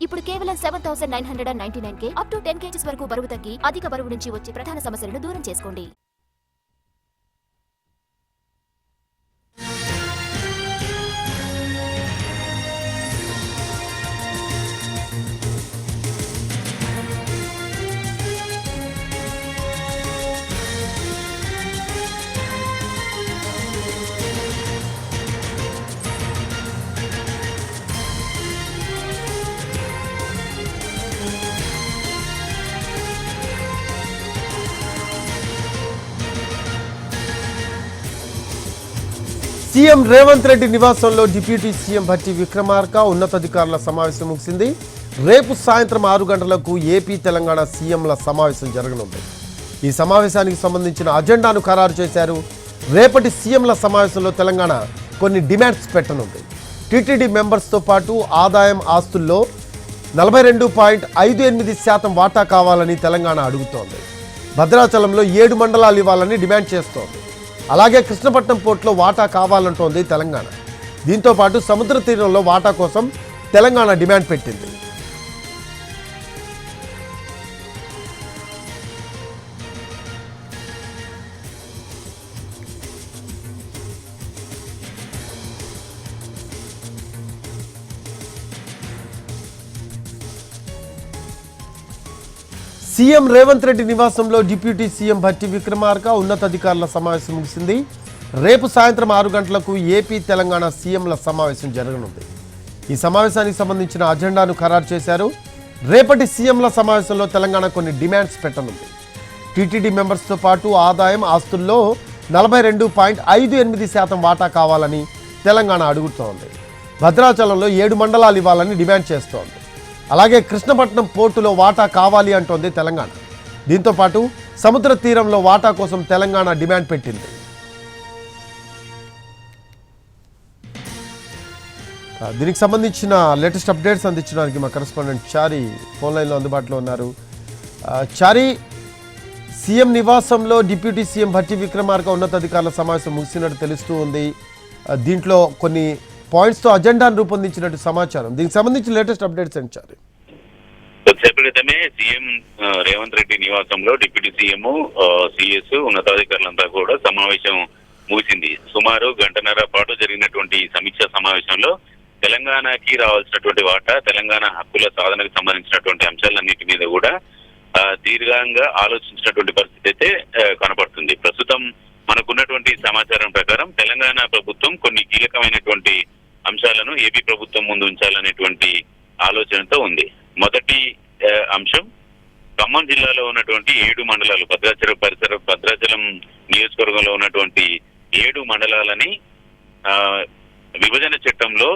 ఇప్పుడు కేవలం 7,999 up to 10 kgs వరకు బరువు తగ్గి అధిక బరువు నుంచి వచ్చే ప్రధాన సమస్యలను దూరం చేసుకోండి. సీఎం రేవంత్ రెడ్డి నివాసంలో డిప్యూటీ సీఎం భట్టి విక్రమార్క ఉన్నతాధికారుల సమావేశం ముగిసింది. రేపు సాయంత్రం 6 గంటలకు ఏపీ తెలంగాణ సీఎంల సమావేశం జరగనుంది. ఈ సమావేశానికి సంబంధించిన అజెండాను ఖరారు చేశారు. రేపటి సీఎంల సమావేశంలో తెలంగాణ కొన్ని డిమాండ్స్ పెట్టనుంది. టీటీడీ మెంబర్స్తో పాటు ఆదాయం ఆస్తుల్లో 42.58% వాటా కావాలని తెలంగాణ అడుగుతోంది. భద్రాచలంలో 7 మండలాలు ఇవ్వాలని డిమాండ్ చేస్తోంది. అలాగే కృష్ణపట్నం పోర్టులో వాటా కావాలంటోంది తెలంగాణ. దీంతో పాటు సముద్ర తీరంలో వాటా కోసం తెలంగాణ డిమాండ్ పెట్టింది. సీఎం రేవంత్ రెడ్డి నివాసంలో డిప్యూటీ సీఎం భట్టి విక్రమార్క ఉన్నతాధికారుల సమావేశం ముగిసింది. రేపు సాయంత్రం 6 గంటలకు ఏపీ తెలంగాణ సీఎంల సమావేశం జరగనుంది. ఈ సమావేశానికి సంబంధించిన అజెండాను ఖరారు చేశారు. రేపటి సీఎంల సమావేశంలో తెలంగాణ కొన్ని డిమాండ్స్ పెట్టనుంది. టీటీడీ మెంబర్స్తో పాటు ఆదాయం ఆస్తుల్లో 42.58% వాటా కావాలని తెలంగాణ అడుగుతోంది. భద్రాచలంలో 7 మండలాలు ఇవ్వాలని డిమాండ్ చేస్తోంది. అలాగే కృష్ణపట్నం పోర్టులో వాటా కావాలి అంటోంది తెలంగాణ. దీంతో పాటు సముద్ర తీరంలో వాటా కోసం తెలంగాణ డిమాండ్ పెట్టింది. దీనికి సంబంధించిన లేటెస్ట్ అప్డేట్స్ అందించడానికి మా కరెస్పాండెంట్ చారి ఫోన్ లైన్లో అందుబాటులో ఉన్నారు. చారి, సీఎం నివాసంలో డిప్యూటీ సీఎం భట్టి విక్రమార్క ఉన్నతాధికారుల సమావేశం ముగిసినట్టు తెలుస్తూ ఉంది. దీంట్లో కొన్ని పాయింట్స్తో అజెండాను రూపొందించినట్టు సమాచారం. దీనికి సంబంధించిన లేటెస్ట్ అప్డేట్స్ ఏంటి చారి? కొద్దిసేపు క్రితమే సీఎం రేవంత్ రెడ్డి నివాసంలో డిప్యూటీ సీఎం, సిఎస్ ఉన్నతాధికారులంతా కూడా సమావేశం ముగిసింది. సుమారు గంటన్నర పాటు జరిగినటువంటి సమీక్షా సమావేశంలో తెలంగాణకి రావాల్సినటువంటి వాటా, తెలంగాణ హక్కుల సాధనకు సంబంధించినటువంటి అంశాలన్నిటి మీద కూడా దీర్ఘంగా ఆలోచించినటువంటి పరిస్థితి అయితే కనపడుతుంది. ప్రస్తుతం మనకున్నటువంటి సమాచారం ప్రకారం తెలంగాణ ప్రభుత్వం కొన్ని కీలకమైనటువంటి అంశాలను ఏపీ ప్రభుత్వం ముందు ఉంచాలనేటువంటి ఆలోచనతో ఉంది. మొదటి అంశం, ఖమ్మం జిల్లాలో ఉన్నటువంటి 7 మండలాలు, భద్రాచలం నియోజకవర్గంలో ఉన్నటువంటి 7 మండలాలని విభజన చట్టంలో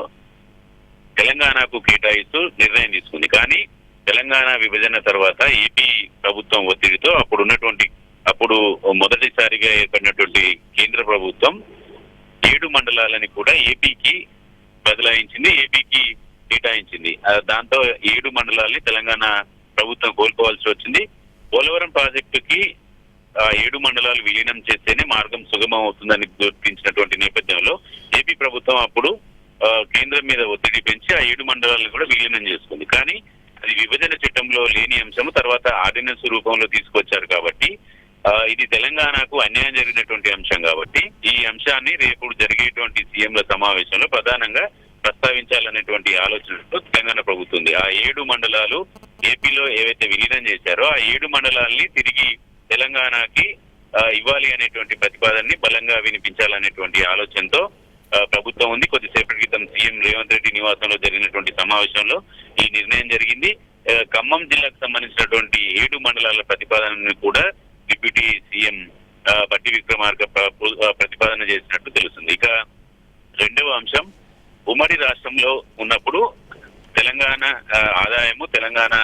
తెలంగాణకు కేటాయిస్తూ నిర్ణయం తీసుకుంది. కానీ తెలంగాణ విభజన తర్వాత ఏపీ ప్రభుత్వం ఒత్తిడితో అప్పుడు మొదటిసారిగా ఏర్పడినటువంటి కేంద్ర ప్రభుత్వం 7 మండలాలని కూడా ఏపీకి బదలాయించింది, ఏపీకి కేటాయించింది. దాంతో 7 మండలాల్ని తెలంగాణ ప్రభుత్వం కోల్పోవాల్సి వచ్చింది. పోలవరం ప్రాజెక్టుకి 7 మండలాలు విలీనం చేస్తేనే మార్గం సుగమం అవుతుందని గుర్తించినటువంటి నేపథ్యంలో ఏపీ ప్రభుత్వం అప్పుడు కేంద్రం మీద ఒత్తిడి పెంచి ఆ 7 మండలాలను కూడా విలీనం చేసుకుంది. కానీ అది విభజన చట్టంలో లేని అంశము, తర్వాత ఆర్డినెన్స్ రూపంలో తీసుకొచ్చారు. కాబట్టి ఇది తెలంగాణకు అన్యాయం జరిగినటువంటి అంశం. కాబట్టి ఈ అంశాన్ని రేపు జరిగేటువంటి సీఎంల సమావేశంలో ప్రధానంగా ప్రస్తావించాలనేటువంటి ఆలోచనతో తెలంగాణ ప్రభుత్వం ఉంది. ఆ 7 మండలాలు ఏపీలో ఏవైతే విలీనం చేశారో ఆ 7 మండలాల్ని తిరిగి తెలంగాణకి ఇవ్వాలి అనేటువంటి ప్రతిపాదనని బలంగా వినిపించాలనేటువంటి ఆలోచనతో ప్రభుత్వం ఉంది. కొద్దిసేపటి క్రితం సీఎం రేవంత్ రెడ్డి నివాసంలో జరిగినటువంటి సమావేశంలో ఈ నిర్ణయం జరిగింది. ఖమ్మం జిల్లాకు సంబంధించినటువంటి 7 మండలాల ప్రతిపాదనను కూడా డిప్యూటీ సీఎం భట్టి విక్రమార్క ప్రతిపాదన చేసినట్టు తెలుస్తుంది. ఇక రెండవ అంశం, ఉమ్మడి రాష్ట్రంలో ఉన్నప్పుడు తెలంగాణ ఆదాయము, తెలంగాణ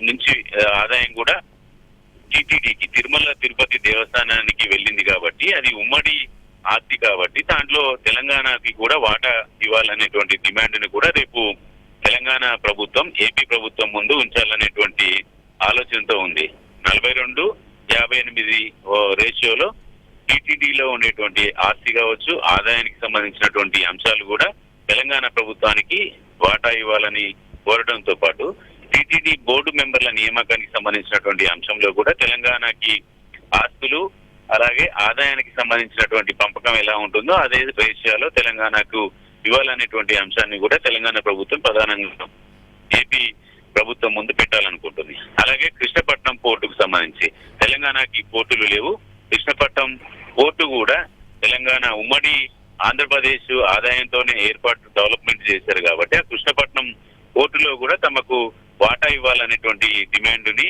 నుంచి ఆదాయం కూడా టీటీడీకి, తిరుమల తిరుపతి దేవస్థానానికి వెళ్ళింది. కాబట్టి అది ఉమ్మడి ఆస్తి కాబట్టి దాంట్లో తెలంగాణకి కూడా వాటా ఇవ్వాలనేటువంటి డిమాండ్ని కూడా రేపు తెలంగాణ ప్రభుత్వం ఏపీ ప్రభుత్వం ముందు ఉంచాలనేటువంటి ఆలోచనతో ఉంది. 42:58 రేషియోలో టీటీడీలో ఉండేటువంటి ఆస్తి కావచ్చు, ఆదాయానికి సంబంధించినటువంటి అంశాలు కూడా తెలంగాణ ప్రభుత్వానికి వాటా ఇవ్వాలని కోరడంతో పాటు టీటీడీ బోర్డు మెంబర్ల నియామకానికి సంబంధించినటువంటి అంశంలో కూడా తెలంగాణకి ఆస్తులు అలాగే ఆదాయానికి సంబంధించినటువంటి పంపకం ఎలా ఉంటుందో అదే రేషియాలో తెలంగాణకు ఇవ్వాలనేటువంటి అంశాన్ని కూడా తెలంగాణ ప్రభుత్వం ప్రధానంగా ఏపీ ప్రభుత్వం ముందు పెట్టాలనుకుంటుంది. అలాగే కృష్ణపట్నం పోర్టుకు సంబంధించి తెలంగాణకి పోర్టులు లేవు. కృష్ణపట్నం పోర్టు కూడా తెలంగాణ ఉమ్మడి ఆంధ్రప్రదేశ్ ఆదాయంతోనే డెవలప్మెంట్ చేశారు కాబట్టి ఆ కృష్ణపట్నం పోర్టులో కూడా తమకు వాటా ఇవ్వాలనేటువంటి డిమాండ్ ని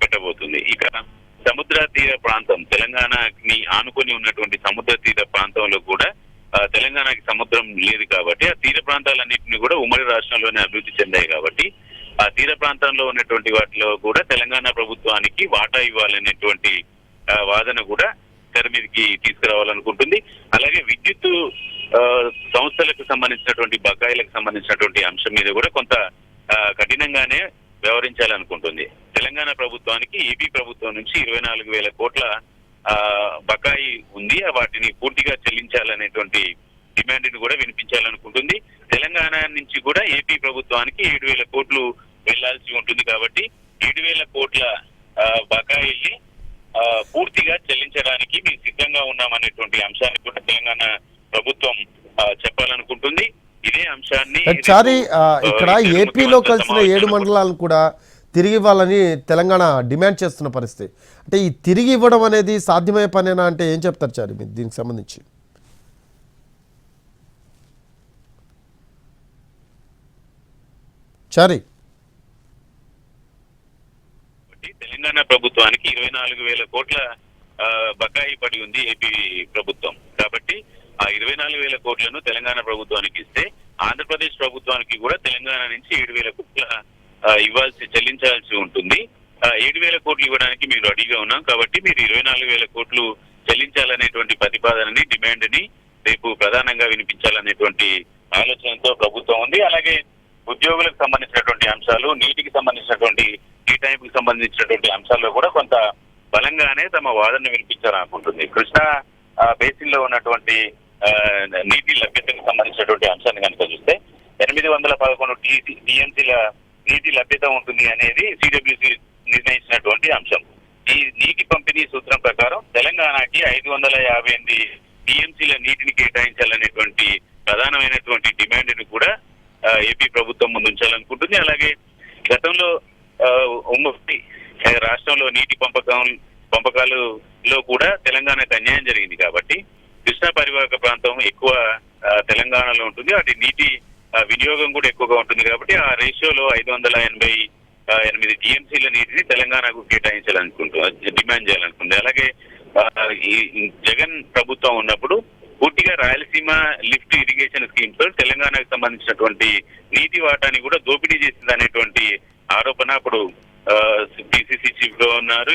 పెట్టబోతుంది. ఇక సముద్ర తీర ప్రాంతం తెలంగాణని ఆనుకొని ఉన్నటువంటి సముద్ర తీర ప్రాంతంలో కూడా తెలంగాణకి సముద్రం లేదు కాబట్టి ఆ తీర ప్రాంతాలన్నింటినీ కూడా ఉమ్మడి రాష్ట్రంలోనే అభివృద్ధి చెందాయి కాబట్టి ఆ తీర ప్రాంతంలో ఉన్నటువంటి వాటిలో కూడా తెలంగాణ ప్రభుత్వానికి వాటా ఇవ్వాలనేటువంటి వాదన కూడా తెర మీదకి తీసుకురావాలనుకుంటుంది. అలాగే విద్యుత్ సంస్థలకు సంబంధించినటువంటి బకాయిలకు సంబంధించినటువంటి అంశం మీద కూడా కొంత కఠినంగానే వ్యవహరించాలనుకుంటుంది. తెలంగాణ ప్రభుత్వానికి ఏపీ ప్రభుత్వం నుంచి 24,000 కోట్ల బకాయి ఉంది. వాటిని పూర్తిగా చెల్లించాలనేటువంటి డిమాండ్ ని కూడా వినిపించాలనుకుంటుంది. తెలంగాణ నుంచి కూడా ఏపీ ప్రభుత్వానికి 7,000 కోట్లు వెళ్లాల్సి ఉంటుంది కాబట్టి 7,000 కోట్ల బకాయిల్ని పూర్తిగా చెల్లించడానికి మేము సిద్ధంగా ఉన్నామనేటువంటి అంశాన్ని కూడా తెలంగాణ ప్రభుత్వం చెప్పాలనుకుంటుంది. ఇదే అంశాన్ని ఇక్కడ ఏపీలో కలిసిన 7 మండలాలను కూడా తిరిగి ఇవ్వాలని తెలంగాణ డిమాండ్ చేస్తున్న పరిస్థితి. అంటే ఈ తిరిగి ఇవ్వడం అనేది సాధ్యమయ్యే పనేనా అంటే ఏం చెప్తారు చారి మీరు దీనికి సంబంధించి? చారి తెలంగాణ ప్రభుత్వానికి 24,000 కోట్ల బకాయి పడి ఉంది ఏపీ ప్రభుత్వం కాబట్టి ఆ 24,000 కోట్లను తెలంగాణ ప్రభుత్వానికి ఇస్తే ఆంధ్రప్రదేశ్ ప్రభుత్వానికి కూడా తెలంగాణ నుంచి 7,000 కోట్ల చెల్లించాల్సి ఉంటుంది. 7,000 కోట్లు ఇవ్వడానికి మీరు రెడీగా ఉన్నాం కాబట్టి మీరు 24,000 కోట్లు చెల్లించాలనేటువంటి ప్రతిపాదనని డిమాండ్ ని రేపు ప్రధానంగా వినిపించాలనేటువంటి ఆలోచనతో ప్రభుత్వం ఉంది. అలాగే ఉద్యోగులకు సంబంధించినటువంటి అంశాలు, నీటికి సంబంధించినటువంటి కేటాయింపుకి సంబంధించినటువంటి అంశాల్లో కూడా కొంత బలంగానే తమ వాదన వినిపించాలనుకుంటుంది. కృష్ణా బేసిన్ లో ఉన్నటువంటి నీటి లభ్యతకు సంబంధించినటువంటి అంశాన్ని కనుక చూస్తే 811 టీఎంసీల నీటి లభ్యత ఉంటుంది అనేది సిడబ్ల్యూసి నిర్ణయించినటువంటి అంశం. ఈ నీటి పంపిణీ సూత్రం ప్రకారం తెలంగాణకి 558 టీఎంసీల నీటిని కేటాయించాలనేటువంటి ప్రధానమైనటువంటి డిమాండ్ ని కూడా ఏపీ ప్రభుత్వం ముందు ఉంచాలనుకుంటుంది. అలాగే గతంలో ఉమ్మడి రాష్ట్రంలో నీటి పంపకాలలో కూడా తెలంగాణకు అన్యాయం జరిగింది కాబట్టి కృష్ణా పరివాహక ప్రాంతం ఎక్కువ తెలంగాణలో ఉంటుంది. వాటి నీటి వినియోగం కూడా ఎక్కువగా ఉంటుంది కాబట్టి ఆ రేషియోలో 588 టీఎంసీల నీటిని తెలంగాణకు డిమాండ్ చేయాలనుకుంటుంది. అలాగే ఈ జగన్ ప్రభుత్వం ఉన్నప్పుడు పూర్తిగా రాయలసీమ లిఫ్ట్ ఇరిగేషన్ స్కీమ్స్ తో తెలంగాణకు సంబంధించినటువంటి నీటి వాటాని కూడా దోపిడీ చేసింది అనేటువంటి ఆరోపణ అప్పుడు పిసిసి చీఫ్ గా ఉన్నారు,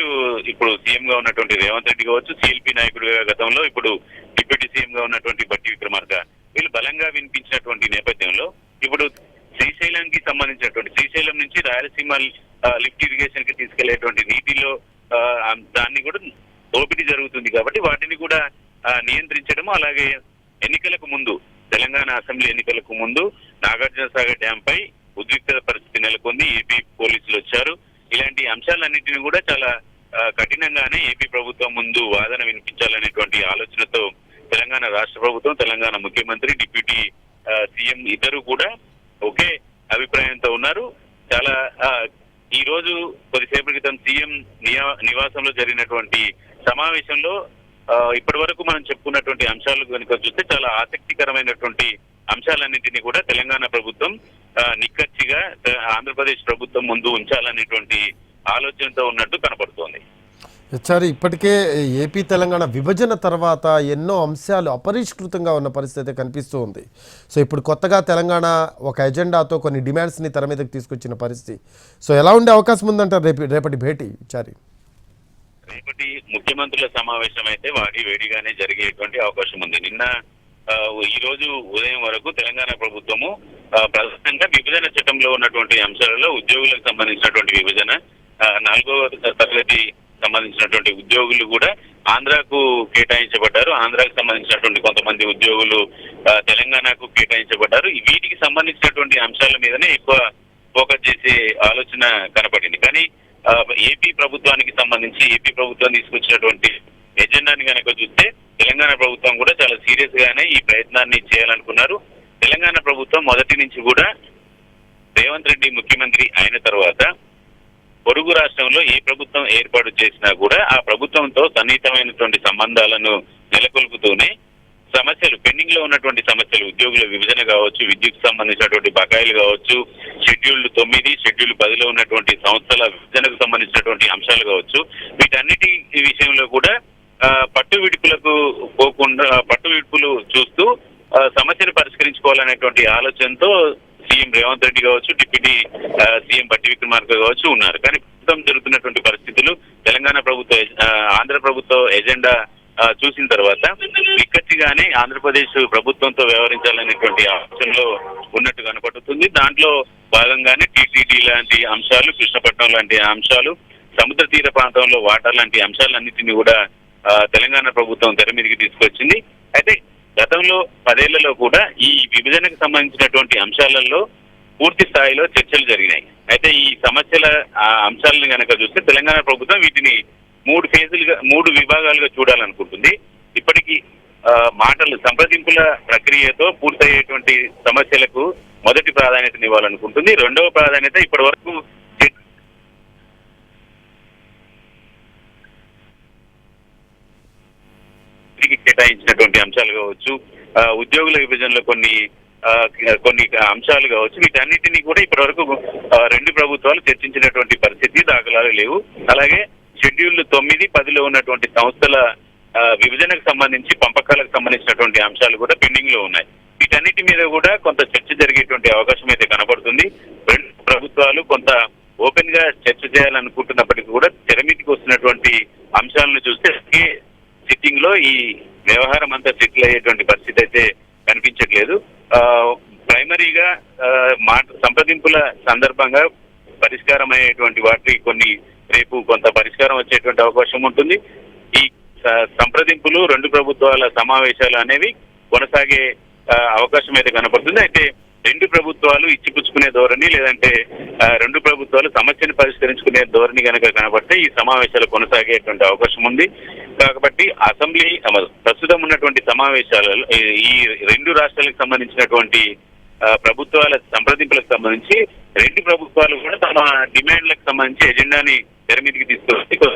ఇప్పుడు సీఎం గా ఉన్నటువంటి రేవంత్ రెడ్డి కావచ్చు, సిఎల్పి నాయకుడిగా గతంలో ఇప్పుడు డిప్యూటీ సీఎం గా ఉన్నటువంటి బట్టి విక్రమార్క వీళ్ళు బలంగా వినిపించినటువంటి నేపథ్యంలో ఇప్పుడు శ్రీశైలంకి సంబంధించినటువంటి శ్రీశైలం నుంచి రాయలసీమ లిఫ్ట్ ఇరిగేషన్ కి తీసుకెళ్లేటువంటి నీటిలో దాన్ని కూడా దోపిడీ జరుగుతుంది కాబట్టి వాటిని కూడా నియంత్రించడం. అలాగే ఎన్నికలకు ముందు తెలంగాణ అసెంబ్లీ ఎన్నికలకు ముందు నాగార్జున సాగర్ డ్యాం పై ఉద్రిక్తత పరిస్థితి నెలకొంది. ఏపీ పోలీసులు వచ్చారు. ఇలాంటి అంశాలన్నింటినీ కూడా చాలా కఠినంగానే ఏపీ ప్రభుత్వం ముందు వాదన వినిపించాలనేటువంటి ఆలోచనతో తెలంగాణ రాష్ట్ర ప్రభుత్వం, తెలంగాణ ముఖ్యమంత్రి, డిప్యూటీ సీఎం ఇద్దరు కూడా ఒకే అభిప్రాయంతో ఉన్నారు. చాలా ఈ రోజు కొద్దిసేపటి క్రితం సీఎం నివాసంలో జరిగినటువంటి సమావేశంలో ఇప్పటి వరకు మనం చెప్పుకున్నటువంటి అంశాలు కనుక చూస్తే చాలా ఆసక్తికరమైనటువంటి అంశాలన్నింటినీ కూడా తెలంగాణ ప్రభుత్వం నిక్కచ్చిగా ఆంధ్రప్రదేశ్ ప్రభుత్వం ముందు ఉంచాలనేటువంటి ఆలోచనతో ఉన్నట్టు కనపడుతోంది. సార్, ఇప్పటికే ఏపీ తెలంగాణ విభజన తర్వాత ఎన్నో అంశాలు అపరిష్కృతంగా ఉన్న పరిస్థితి అయితే కనిపిస్తూ ఉంది. సో ఇప్పుడు కొత్తగా తెలంగాణ ఒక ఎజెండాతో కొన్ని డిమాండ్స్ని తెర మీదకి తీసుకొచ్చిన పరిస్థితి. సో ఎలా ఉండే అవకాశం ఉందంటారు రేపటి భేటీ? చారి, రేపటి ముఖ్యమంత్రుల సమావేశం అయితే వేడిగానే జరిగేటువంటి అవకాశం ఉంది. నిన్న ఈ రోజు ఉదయం వరకు తెలంగాణ ప్రభుత్వము ప్రధానంగా విభజన చట్టంలో ఉన్నటువంటి అంశాలలో ఉద్యోగులకు సంబంధించినటువంటి విభజన, 4వ తరగతి సంబంధించినటువంటి ఉద్యోగులు కూడా ఆంధ్రాకు కేటాయించబడ్డారు. ఆంధ్రాకు సంబంధించినటువంటి కొంతమంది ఉద్యోగులు తెలంగాణకు కేటాయించబడ్డారు. వీటికి సంబంధించినటువంటి అంశాల మీదనే ఎక్కువ ఫోకస్ చేసే ఆలోచన కనపడింది. కానీ ఏపీ ప్రభుత్వానికి సంబంధించి ఏపీ ప్రభుత్వం తీసుకొచ్చినటువంటి ఎజెండాని కనుక చూస్తే తెలంగాణ ప్రభుత్వం కూడా చాలా సీరియస్ గానే ఈ ప్రయత్నాన్ని చేయాలనుకున్నారు. తెలంగాణ ప్రభుత్వం మొదటి నుంచి కూడా రేవంత్ రెడ్డి ముఖ్యమంత్రి అయిన తర్వాత పొరుగు రాష్ట్రంలో ఏ ప్రభుత్వం ఏర్పాటు చేసినా కూడా ఆ ప్రభుత్వంతో సన్నిహితమైనటువంటి సంబంధాలను నెలకొల్పుతూనే సమస్యలు పెండింగ్ లో ఉన్నటువంటి సమస్యలు ఉద్యోగుల విభజన కావచ్చు, విద్యుత్ సంబంధించినటువంటి బకాయిలు కావచ్చు, షెడ్యూల్ 9, షెడ్యూల్ 10లో ఉన్నటువంటి సంస్థల విభజనకు సంబంధించినటువంటి అంశాలు కావచ్చు, వీటన్నిటి విషయంలో కూడా పట్టు విడుపులు చూస్తూ సమస్యను పరిష్కరించుకోవాలనేటువంటి ఆలోచనతో సీఎం రేవంత్ రెడ్డి కావచ్చు, డిప్యూటీ సీఎం బట్టి విక్రమార్క కావచ్చు ఉన్నారు. కానీ ప్రస్తుతం జరుగుతున్నటువంటి పరిస్థితులు తెలంగాణ ప్రభుత్వ ఆంధ్ర ప్రభుత్వ ఎజెండా చూసిన తర్వాత నిక్కచ్చిగానే ఆంధ్రప్రదేశ్ ప్రభుత్వంతో వ్యవహరించాలనేటువంటి ఆలోచనలో ఉన్నట్టు కనపడుతుంది. దాంట్లో భాగంగానే టీటీడీ లాంటి అంశాలు, కృష్ణపట్నం లాంటి అంశాలు, సముద్ర తీర ప్రాంతంలో వాటర్ లాంటి అంశాలన్నింటినీ కూడా తెలంగాణ ప్రభుత్వం తెర మీదకి తీసుకొచ్చింది. అయితే గతంలో 10 ఏళ్లలో కూడా ఈ విభజనకు సంబంధించినటువంటి అంశాలలో పూర్తి స్థాయిలో చర్చలు జరిగినాయి. అయితే ఈ సమస్యల అంశాలను కనుక చూస్తే తెలంగాణ ప్రభుత్వం వీటిని 3 విభాగాలుగా చూడాలనుకుంటుంది. ఇప్పటికీ సంప్రదింపుల ప్రక్రియతో పూర్తయ్యేటువంటి సమస్యలకు మొదటి ప్రాధాన్యతనివ్వాలనుకుంటుంది. రెండవ ప్రాధాన్యత ఇప్పటి వరకు కేటాయించినటువంటి అంశాలు కావచ్చు, ఉద్యోగుల విభజనలో కొన్ని అంశాలు కావచ్చు, వీటన్నిటినీ కూడా ఇప్పటి వరకు 2 ప్రభుత్వాలు చర్చించినటువంటి పరిస్థితి దాఖలాలు లేవు. అలాగే షెడ్యూల్ 9, 10లో ఉన్నటువంటి సంస్థల విభజనకు సంబంధించి పంపకాలకు సంబంధించినటువంటి అంశాలు కూడా పెండింగ్ లో ఉన్నాయి. వీటన్నిటి మీద కూడా కొంత చర్చ జరిగేటువంటి అవకాశం అయితే కనబడుతుంది. 2 ప్రభుత్వాలు కొంత ఓపెన్ గా చర్చ చేయాలనుకుంటున్నప్పటికీ కూడా తెర మీదకి వస్తున్నటువంటి అంశాలను చూస్తే సిట్టింగ్ లో ఈ వ్యవహారం అంతా సెటిల్ అయ్యేటువంటి పరిస్థితి అయితే కనిపించట్లేదు. ప్రైమరీగా సంప్రదింపుల సందర్భంగా పరిష్కారం అయ్యేటువంటి వాటి కొన్ని రేపు కొంత పరిష్కారం వచ్చేటువంటి అవకాశం ఉంటుంది. ఈ సంప్రదింపులు 2 ప్రభుత్వాల సమావేశాలు అనేవి కొనసాగే అవకాశం అయితే కనపడుతుంది. అయితే 2 ప్రభుత్వాలు ఇచ్చిపుచ్చుకునే ధోరణి, లేదంటే 2 ప్రభుత్వాలు సమస్యను పరిష్కరించుకునే ధోరణి కనుక కనబడితే ఈ సమావేశాలు కొనసాగేటువంటి అవకాశం ఉంది. కాబట్టి అసెంబ్లీ ప్రస్తుతం ఉన్నటువంటి సమావేశాలలో ఈ 2 రాష్ట్రాలకు సంబంధించినటువంటి ప్రభుత్వాల సంప్రదింపులకు సంబంధించి 2 ప్రభుత్వాలు కూడా తమ డిమాండ్లకు సంబంధించి ఎజెండాని తెర మీదకి తీసుకొచ్చినటువంటి